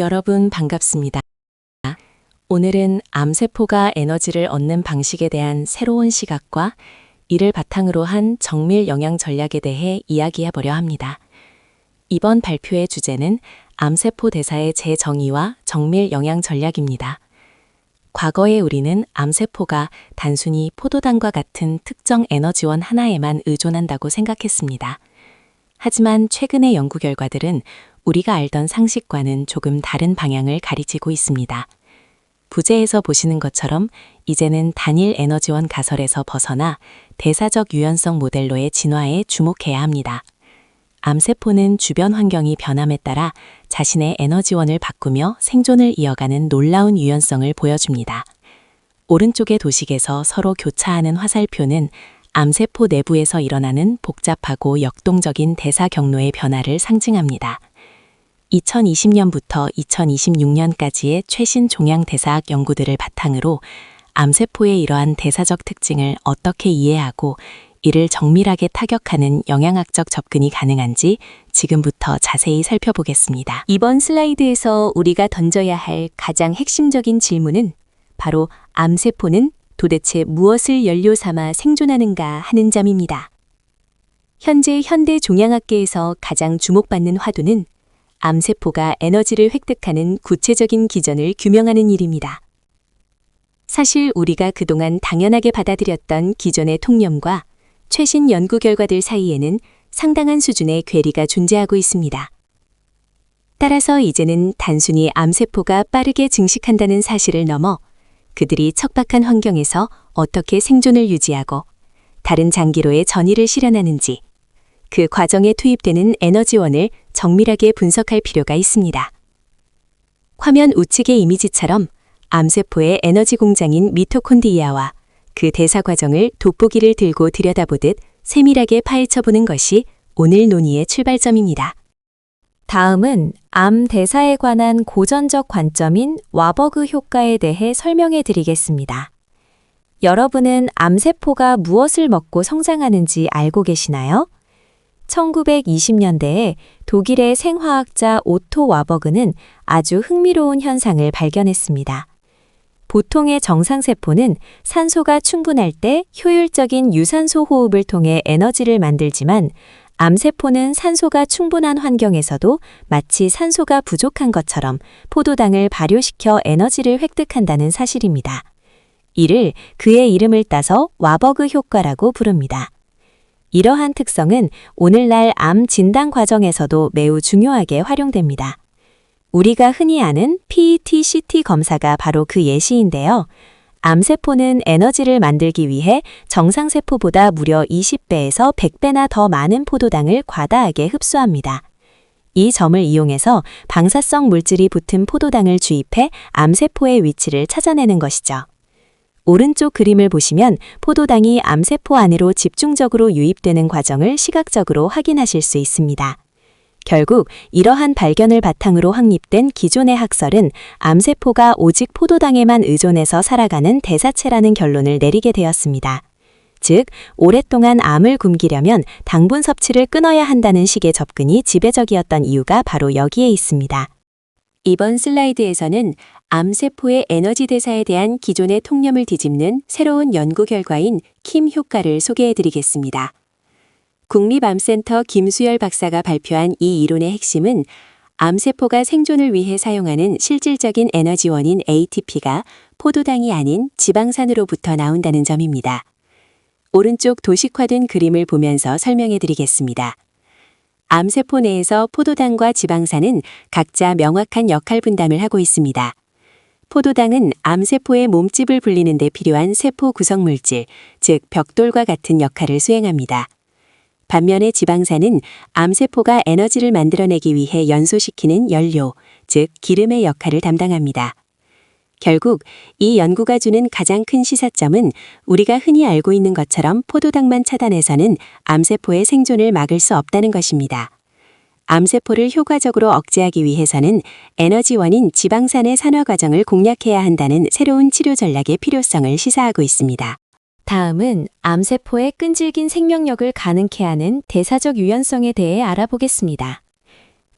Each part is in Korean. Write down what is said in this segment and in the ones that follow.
여러분 반갑습니다. 오늘은 암세포가 에너지를 얻는 방식에 대한 새로운 시각과 이를 바탕으로 한 정밀 영양 전략에 대해 이야기해 보려 합니다. 이번 발표의 주제는 암세포 대사의 재정의와 정밀 영양 전략입니다. 과거에 우리는 암세포가 단순히 포도당과 같은 특정 에너지원 하나에만 의존한다고 생각했습니다. 하지만 최근의 연구 결과들은 우리가 알던 상식과는 조금 다른 방향을 가리키고 있습니다. 부제에서 보시는 것처럼 이제는 단일 에너지원 가설에서 벗어나 대사적 유연성 모델로의 진화에 주목해야 합니다. 암세포는 주변 환경이 변함에 따라 자신의 에너지원을 바꾸며 생존을 이어가는 놀라운 유연성을 보여줍니다. 오른쪽의 도식에서 서로 교차하는 화살표는 암세포 내부에서 일어나는 복잡하고 역동적인 대사 경로의 변화를 상징합니다. 2020년부터 2026년까지의 최신 종양 대사학 연구들을 바탕으로 암세포의 이러한 대사적 특징을 어떻게 이해하고 이를 정밀하게 타격하는 영양학적 접근이 가능한지 지금부터 자세히 살펴보겠습니다. 이번 슬라이드에서 우리가 던져야 할 가장 핵심적인 질문은 바로 암세포는 도대체 무엇을 연료 삼아 생존하는가 하는 점입니다. 현재 현대 종양학계에서 가장 주목받는 화두는 암세포가 에너지를 획득하는 구체적인 기전을 규명하는 일입니다. 사실 우리가 그동안 당연하게 받아들였던 기존의 통념과 최신 연구 결과들 사이에는 상당한 수준의 괴리가 존재하고 있습니다. 따라서 이제는 단순히 암세포가 빠르게 증식한다는 사실을 넘어 그들이 척박한 환경에서 어떻게 생존을 유지하고 다른 장기로의 전이를 실현하는지 그 과정에 투입되는 에너지원을 정밀하게 분석할 필요가 있습니다. 화면 우측의 이미지처럼 암세포의 에너지 공장인 미토콘드리아와 그 대사 과정을 돋보기를 들고 들여다보듯 세밀하게 파헤쳐보는 것이 오늘 논의의 출발점입니다. 다음은 암 대사에 관한 고전적 관점인 와버그 효과에 대해 설명해 드리겠습니다. 여러분은 암세포가 무엇을 먹고 성장하는지 알고 계시나요? 1920년대에 독일의 생화학자 오토 와버그는 아주 흥미로운 현상을 발견했습니다. 보통의 정상세포는 산소가 충분할 때 효율적인 유산소 호흡을 통해 에너지를 만들지만 암세포는 산소가 충분한 환경에서도 마치 산소가 부족한 것처럼 포도당을 발효시켜 에너지를 획득한다는 사실입니다. 이를 그의 이름을 따서 와버그 효과라고 부릅니다. 이러한 특성은 오늘날 암 진단 과정에서도 매우 중요하게 활용됩니다. 우리가 흔히 아는 PET-CT 검사가 바로 그 예시인데요. 암세포는 에너지를 만들기 위해 정상세포보다 무려 20배에서 100배나 더 많은 포도당을 과다하게 흡수합니다. 이 점을 이용해서 방사성 물질이 붙은 포도당을 주입해 암세포의 위치를 찾아내는 것이죠. 오른쪽 그림을 보시면 포도당이 암세포 안으로 집중적으로 유입되는 과정을 시각적으로 확인하실 수 있습니다. 결국 이러한 발견을 바탕으로 확립된 기존의 학설은 암세포가 오직 포도당에만 의존해서 살아가는 대사체라는 결론을 내리게 되었습니다. 즉, 오랫동안 암을 굶기려면 당분 섭취를 끊어야 한다는 식의 접근이 지배적이었던 이유가 바로 여기에 있습니다. 이번 슬라이드에서는 암세포의 에너지 대사에 대한 기존의 통념을 뒤집는 새로운 연구 결과인 킴 효과를 소개해 드리겠습니다. 국립암센터 김수열 박사가 발표한 이 이론의 핵심은 암세포가 생존을 위해 사용하는 실질적인 에너지원인 ATP가 포도당이 아닌 지방산으로부터 나온다는 점입니다. 오른쪽 도식화된 그림을 보면서 설명해 드리겠습니다. 암세포 내에서 포도당과 지방산은 각자 명확한 역할 분담을 하고 있습니다. 포도당은 암세포의 몸집을 불리는 데 필요한 세포 구성물질, 즉 벽돌과 같은 역할을 수행합니다. 반면에 지방산은 암세포가 에너지를 만들어내기 위해 연소시키는 연료, 즉 기름의 역할을 담당합니다. 결국 이 연구가 주는 가장 큰 시사점은 우리가 흔히 알고 있는 것처럼 포도당만 차단해서는 암세포의 생존을 막을 수 없다는 것입니다. 암세포를 효과적으로 억제하기 위해서는 에너지원인 지방산의 산화 과정을 공략해야 한다는 새로운 치료 전략의 필요성을 시사하고 있습니다. 다음은 암세포의 끈질긴 생명력을 가능케 하는 대사적 유연성에 대해 알아보겠습니다.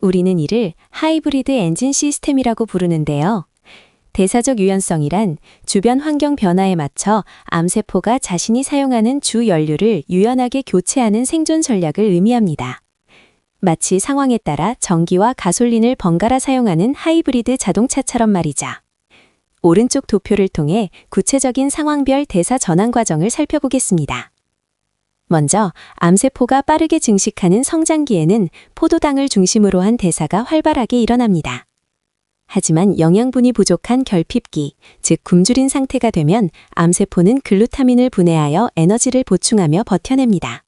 우리는 이를 하이브리드 엔진 시스템이라고 부르는데요. 대사적 유연성이란 주변 환경 변화에 맞춰 암세포가 자신이 사용하는 주 연료를 유연하게 교체하는 생존 전략을 의미합니다. 마치 상황에 따라 전기와 가솔린을 번갈아 사용하는 하이브리드 자동차처럼 말이죠. 오른쪽 도표를 통해 구체적인 상황별 대사 전환 과정을 살펴보겠습니다. 먼저 암세포가 빠르게 증식하는 성장기에는 포도당을 중심으로 한 대사가 활발하게 일어납니다. 하지만 영양분이 부족한 결핍기, 즉 굶주린 상태가 되면 암세포는 글루타민을 분해하여 에너지를 보충하며 버텨냅니다.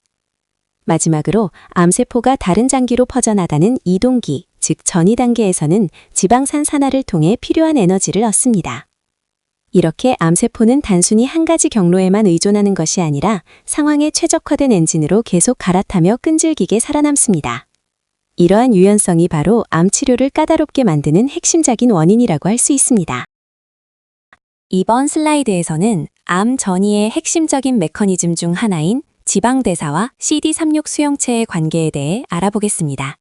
마지막으로 암세포가 다른 장기로 퍼져나가는 이동기, 즉 전이 단계에서는 지방산 산화를 통해 필요한 에너지를 얻습니다. 이렇게 암세포는 단순히 한 가지 경로에만 의존하는 것이 아니라 상황에 최적화된 엔진으로 계속 갈아타며 끈질기게 살아남습니다. 이러한 유연성이 바로 암 치료를 까다롭게 만드는 핵심적인 원인이라고 할 수 있습니다. 이번 슬라이드에서는 암 전이의 핵심적인 메커니즘 중 하나인 지방대사와 CD36 수용체의 관계에 대해 알아보겠습니다.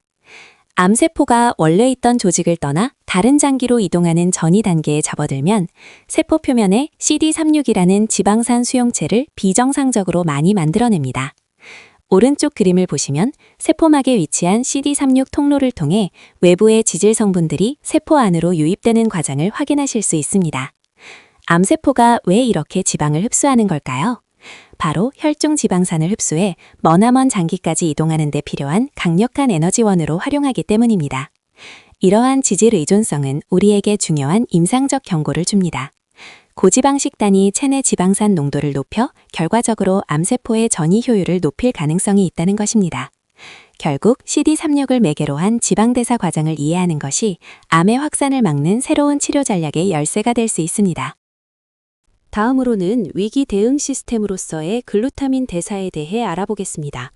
암세포가 원래 있던 조직을 떠나 다른 장기로 이동하는 전이 단계에 접어들면 세포 표면에 CD36이라는 지방산 수용체를 비정상적으로 많이 만들어냅니다. 오른쪽 그림을 보시면 세포막에 위치한 CD36 통로를 통해 외부의 지질 성분들이 세포 안으로 유입되는 과정을 확인하실 수 있습니다. 암세포가 왜 이렇게 지방을 흡수하는 걸까요? 바로 혈중 지방산을 흡수해 머나먼 장기까지 이동하는 데 필요한 강력한 에너지원으로 활용하기 때문입니다. 이러한 지질 의존성은 우리에게 중요한 임상적 경고를 줍니다. 고지방 식단이 체내 지방산 농도를 높여 결과적으로 암세포의 전이 효율을 높일 가능성이 있다는 것입니다. 결국 CD36을 매개로 한 지방대사 과정을 이해하는 것이 암의 확산을 막는 새로운 치료 전략의 열쇠가 될 수 있습니다. 다음으로는 위기 대응 시스템으로서의 글루타민 대사에 대해 알아보겠습니다.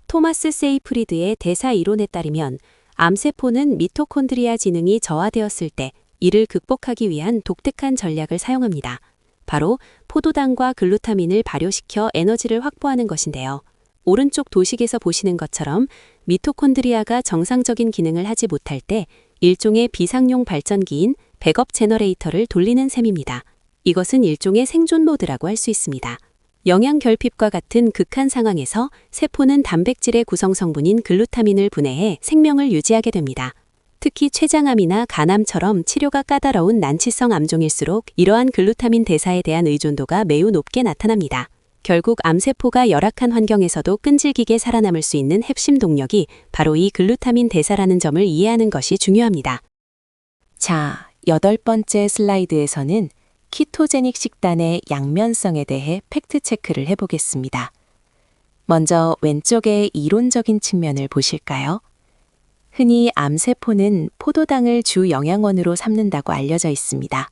토마스 세이프리드의 대사 이론에 따르면 암세포는 미토콘드리아 지능이 저하되었을 때 이를 극복하기 위한 독특한 전략을 사용합니다. 바로 포도당과 글루타민을 발효시켜 에너지를 확보하는 것인데요. 오른쪽 도식에서 보시는 것처럼 미토콘드리아가 정상적인 기능을 하지 못할 때 일종의 비상용 발전기인 백업 제너레이터를 돌리는 셈입니다. 이것은 일종의 생존 모드라고 할 수 있습니다. 영양 결핍과 같은 극한 상황에서 세포는 단백질의 구성 성분인 글루타민을 분해해 생명을 유지하게 됩니다. 특히 췌장암이나 간암처럼 치료가 까다로운 난치성 암종일수록 이러한 글루타민 대사에 대한 의존도가 매우 높게 나타납니다. 결국 암세포가 열악한 환경에서도 끈질기게 살아남을 수 있는 핵심 동력이 바로 이 글루타민 대사라는 점을 이해하는 것이 중요합니다. 자, 8번째 슬라이드에서는 키토제닉 식단의 양면성에 대해 팩트체크를 해보겠습니다. 먼저 왼쪽의 이론적인 측면을 보실까요? 흔히 암세포는 포도당을 주 영양원으로 삼는다고 알려져 있습니다.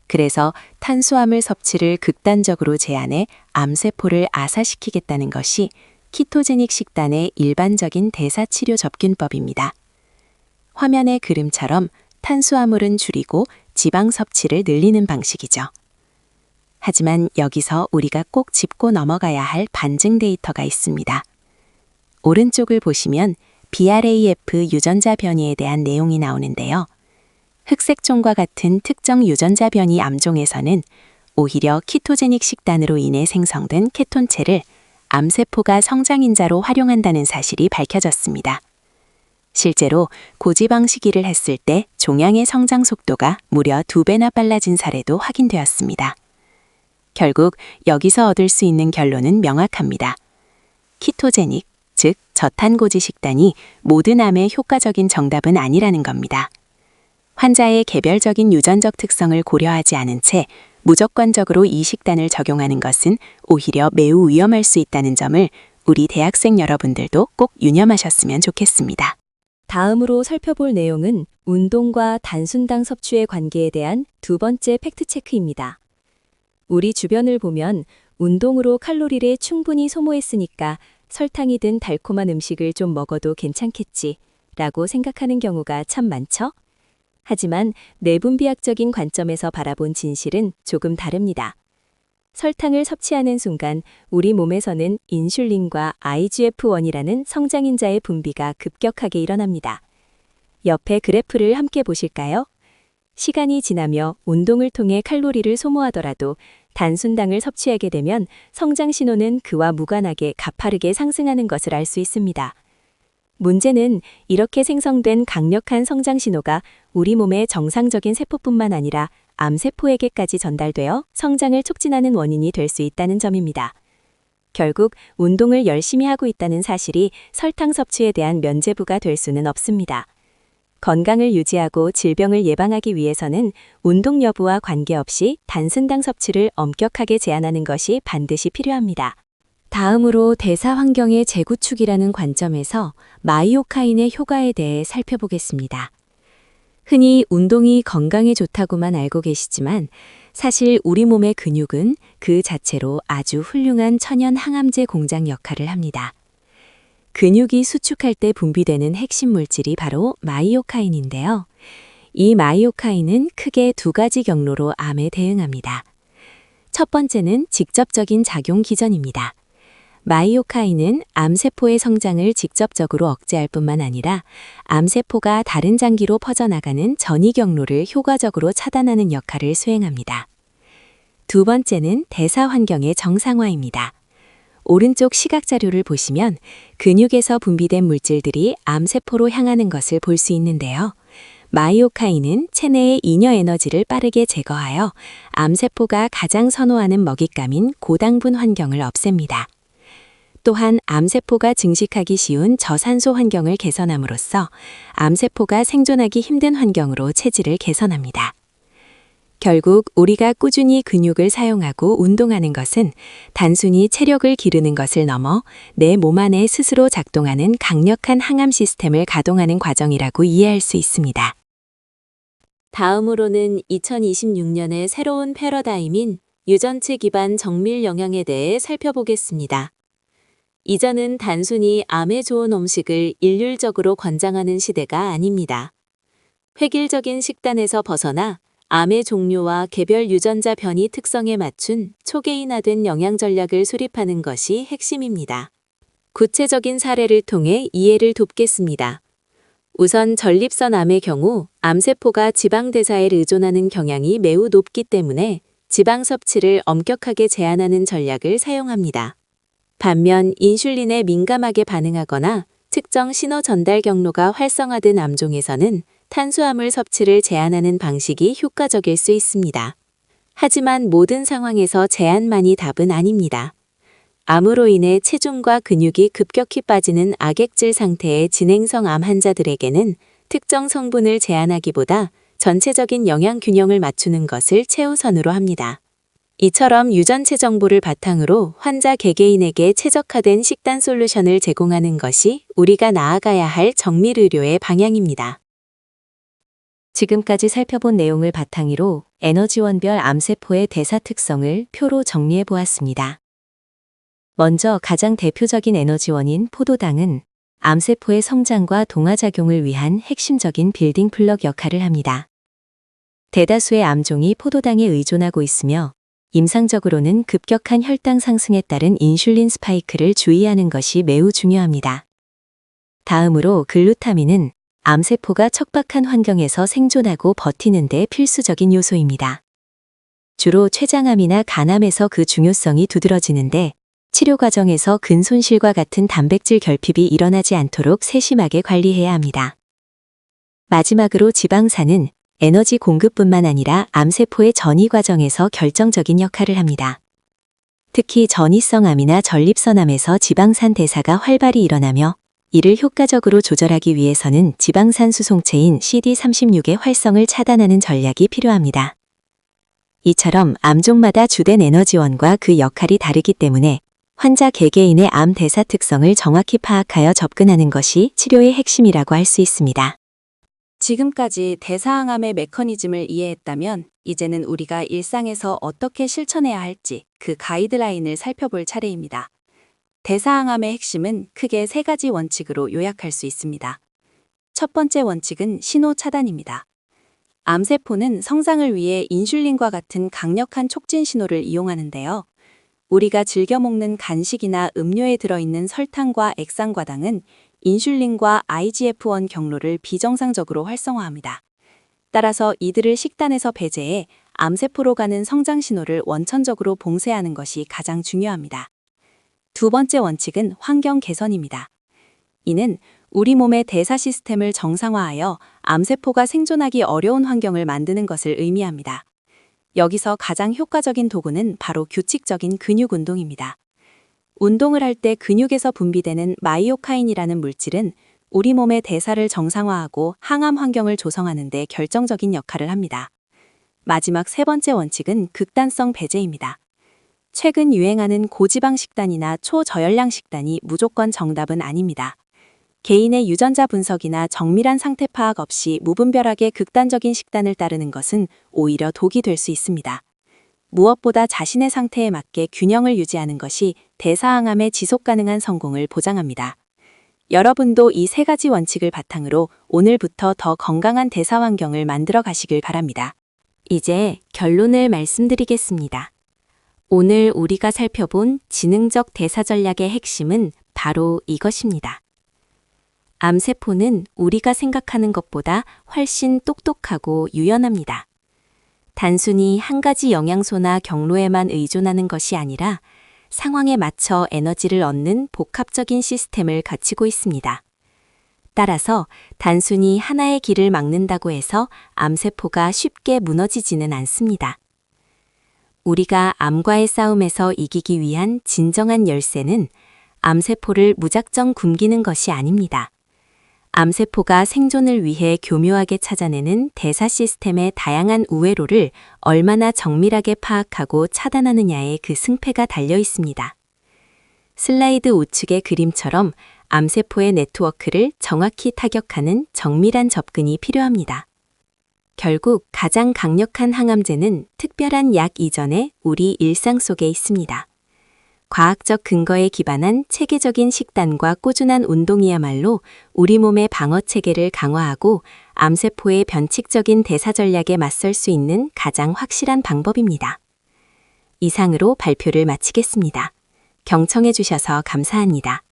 그래서 탄수화물 섭취를 극단적으로 제한해 암세포를 아사시키겠다는 것이 키토제닉 식단의 일반적인 대사치료 접근법입니다. 화면의 그림처럼 탄수화물은 줄이고 지방 섭취를 늘리는 방식이죠. 하지만 여기서 우리가 꼭 짚고 넘어가야 할 반증 데이터가 있습니다. 오른쪽을 보시면 BRAF 유전자 변이에 대한 내용이 나오는데요. 흑색종과 같은 특정 유전자 변이 암종에서는 오히려 키토제닉 식단으로 인해 생성된 케톤체를 암세포가 성장인자로 활용한다는 사실이 밝혀졌습니다. 실제로 고지방 식이를 했을 때 종양의 성장 속도가 무려 2배나 빨라진 사례도 확인되었습니다. 결국 여기서 얻을 수 있는 결론은 명확합니다. 키토제닉, 즉 저탄고지 식단이 모든 암의 효과적인 정답은 아니라는 겁니다. 환자의 개별적인 유전적 특성을 고려하지 않은 채 무조건적으로 이 식단을 적용하는 것은 오히려 매우 위험할 수 있다는 점을 우리 대학생 여러분들도 꼭 유념하셨으면 좋겠습니다. 다음으로 살펴볼 내용은 운동과 단순당 섭취의 관계에 대한 두 번째 팩트체크입니다. 우리 주변을 보면 운동으로 칼로리를 충분히 소모했으니까 설탕이 든 달콤한 음식을 좀 먹어도 괜찮겠지 라고 생각하는 경우가 참 많죠? 하지만 내분비학적인 관점에서 바라본 진실은 조금 다릅니다. 설탕을 섭취하는 순간 우리 몸에서는 인슐린과 IGF-1이라는 성장인자의 분비가 급격하게 일어납니다. 옆에 그래프를 함께 보실까요? 시간이 지나며 운동을 통해 칼로리를 소모하더라도 단순당을 섭취하게 되면 성장 신호는 그와 무관하게 가파르게 상승하는 것을 알 수 있습니다. 문제는 이렇게 생성된 강력한 성장 신호가 우리 몸의 정상적인 세포뿐만 아니라 암세포에게까지 전달되어 성장을 촉진하는 원인이 될 수 있다는 점입니다. 결국 운동을 열심히 하고 있다는 사실이 설탕 섭취에 대한 면죄부가 될 수는 없습니다. 건강을 유지하고 질병을 예방하기 위해서는 운동 여부와 관계없이 단순당 섭취를 엄격하게 제한하는 것이 반드시 필요합니다. 다음으로 대사 환경의 재구축이라는 관점에서 마이오카인의 효과에 대해 살펴보겠습니다. 흔히 운동이 건강에 좋다고만 알고 계시지만 사실 우리 몸의 근육은 그 자체로 아주 훌륭한 천연 항암제 공장 역할을 합니다. 근육이 수축할 때 분비되는 핵심 물질이 바로 마이오카인인데요. 이 마이오카인은 크게 두 가지 경로로 암에 대응합니다. 첫 번째는 직접적인 작용 기전입니다. 마이오카인은 암세포의 성장을 직접적으로 억제할 뿐만 아니라 암세포가 다른 장기로 퍼져나가는 전이 경로를 효과적으로 차단하는 역할을 수행합니다. 두 번째는 대사 환경의 정상화입니다. 오른쪽 시각 자료를 보시면 근육에서 분비된 물질들이 암세포로 향하는 것을 볼 수 있는데요. 마이오카인은 체내의 잉여 에너지를 빠르게 제거하여 암세포가 가장 선호하는 먹잇감인 고당분 환경을 없앱니다. 또한 암세포가 증식하기 쉬운 저산소 환경을 개선함으로써 암세포가 생존하기 힘든 환경으로 체질을 개선합니다. 결국 우리가 꾸준히 근육을 사용하고 운동하는 것은 단순히 체력을 기르는 것을 넘어 내 몸 안에 스스로 작동하는 강력한 항암 시스템을 가동하는 과정이라고 이해할 수 있습니다. 다음으로는 2026년의 새로운 패러다임인 유전체 기반 정밀 영양에 대해 살펴보겠습니다. 이전은 단순히 암에 좋은 음식을 일률적으로 권장하는 시대가 아닙니다. 획일적인 식단에서 벗어나 암의 종류와 개별 유전자 변이 특성에 맞춘 초개인화된 영양 전략을 수립하는 것이 핵심입니다. 구체적인 사례를 통해 이해를 돕겠습니다. 우선 전립선 암의 경우 암세포가 지방 대사에 의존하는 경향이 매우 높기 때문에 지방 섭취를 엄격하게 제한하는 전략을 사용합니다. 반면 인슐린에 민감하게 반응하거나 특정 신호 전달 경로가 활성화된 암종에서는 탄수화물 섭취를 제한하는 방식이 효과적일 수 있습니다. 하지만 모든 상황에서 제한만이 답은 아닙니다. 암으로 인해 체중과 근육이 급격히 빠지는 악액질 상태의 진행성 암 환자들에게는 특정 성분을 제한하기보다 전체적인 영양 균형을 맞추는 것을 최우선으로 합니다. 이처럼 유전체 정보를 바탕으로 환자 개개인에게 최적화된 식단 솔루션을 제공하는 것이 우리가 나아가야 할 정밀 의료의 방향입니다. 지금까지 살펴본 내용을 바탕으로 에너지원별 암세포의 대사 특성을 표로 정리해 보았습니다. 먼저 가장 대표적인 에너지원인 포도당은 암세포의 성장과 동화작용을 위한 핵심적인 빌딩 블럭 역할을 합니다. 대다수의 암종이 포도당에 의존하고 있으며 임상적으로는 급격한 혈당 상승에 따른 인슐린 스파이크를 주의하는 것이 매우 중요합니다. 다음으로 글루타민은 암세포가 척박한 환경에서 생존하고 버티는 데 필수적인 요소입니다. 주로 췌장암이나 간암에서 그 중요성이 두드러지는데 치료 과정에서 근손실과 같은 단백질 결핍이 일어나지 않도록 세심하게 관리해야 합니다. 마지막으로 지방산은 에너지 공급뿐만 아니라 암세포의 전이 과정에서 결정적인 역할을 합니다. 특히 전이성 암이나 전립선암에서 지방산 대사가 활발히 일어나며 이를 효과적으로 조절하기 위해서는 지방산 수송체인 CD36의 활성을 차단하는 전략이 필요합니다. 이처럼 암종마다 주된 에너지원과 그 역할이 다르기 때문에 환자 개개인의 암 대사 특성을 정확히 파악하여 접근하는 것이 치료의 핵심이라고 할 수 있습니다. 지금까지 대사항암의 메커니즘을 이해했다면 이제는 우리가 일상에서 어떻게 실천해야 할지 그 가이드라인을 살펴볼 차례입니다. 대사항암의 핵심은 크게 세 가지 원칙으로 요약할 수 있습니다. 첫 번째 원칙은 신호 차단입니다. 암세포는 성장을 위해 인슐린과 같은 강력한 촉진 신호를 이용하는데요. 우리가 즐겨 먹는 간식이나 음료에 들어있는 설탕과 액상과당은 인슐린과 IGF-1 경로를 비정상적으로 활성화합니다. 따라서 이들을 식단에서 배제해 암세포로 가는 성장 신호를 원천적으로 봉쇄하는 것이 가장 중요합니다. 두 번째 원칙은 환경 개선입니다. 이는 우리 몸의 대사 시스템을 정상화하여 암세포가 생존하기 어려운 환경을 만드는 것을 의미합니다. 여기서 가장 효과적인 도구는 바로 규칙적인 근육 운동입니다. 운동을 할 때 근육에서 분비되는 마이오카인이라는 물질은 우리 몸의 대사를 정상화하고 항암 환경을 조성하는 데 결정적인 역할을 합니다. 마지막 세 번째 원칙은 극단성 배제입니다. 최근 유행하는 고지방 식단이나 초저열량 식단이 무조건 정답은 아닙니다. 개인의 유전자 분석이나 정밀한 상태 파악 없이 무분별하게 극단적인 식단을 따르는 것은 오히려 독이 될 수 있습니다. 무엇보다 자신의 상태에 맞게 균형을 유지하는 것이 대사항암의 지속 가능한 성공을 보장합니다. 여러분도 이 세 가지 원칙을 바탕으로 오늘부터 더 건강한 대사 환경을 만들어 가시길 바랍니다. 이제 결론을 말씀드리겠습니다. 오늘 우리가 살펴본 지능적 대사 전략의 핵심은 바로 이것입니다. 암세포는 우리가 생각하는 것보다 훨씬 똑똑하고 유연합니다. 단순히 한 가지 영양소나 경로에만 의존하는 것이 아니라 상황에 맞춰 에너지를 얻는 복합적인 시스템을 갖추고 있습니다. 따라서 단순히 하나의 길을 막는다고 해서 암세포가 쉽게 무너지지는 않습니다. 우리가 암과의 싸움에서 이기기 위한 진정한 열쇠는 암세포를 무작정 굶기는 것이 아닙니다. 암세포가 생존을 위해 교묘하게 찾아내는 대사 시스템의 다양한 우회로를 얼마나 정밀하게 파악하고 차단하느냐에 그 승패가 달려 있습니다. 슬라이드 우측의 그림처럼 암세포의 네트워크를 정확히 타격하는 정밀한 접근이 필요합니다. 결국 가장 강력한 항암제는 특별한 약 이전에 우리 일상 속에 있습니다. 과학적 근거에 기반한 체계적인 식단과 꾸준한 운동이야말로 우리 몸의 방어 체계를 강화하고 암세포의 변칙적인 대사 전략에 맞설 수 있는 가장 확실한 방법입니다. 이상으로 발표를 마치겠습니다. 경청해 주셔서 감사합니다.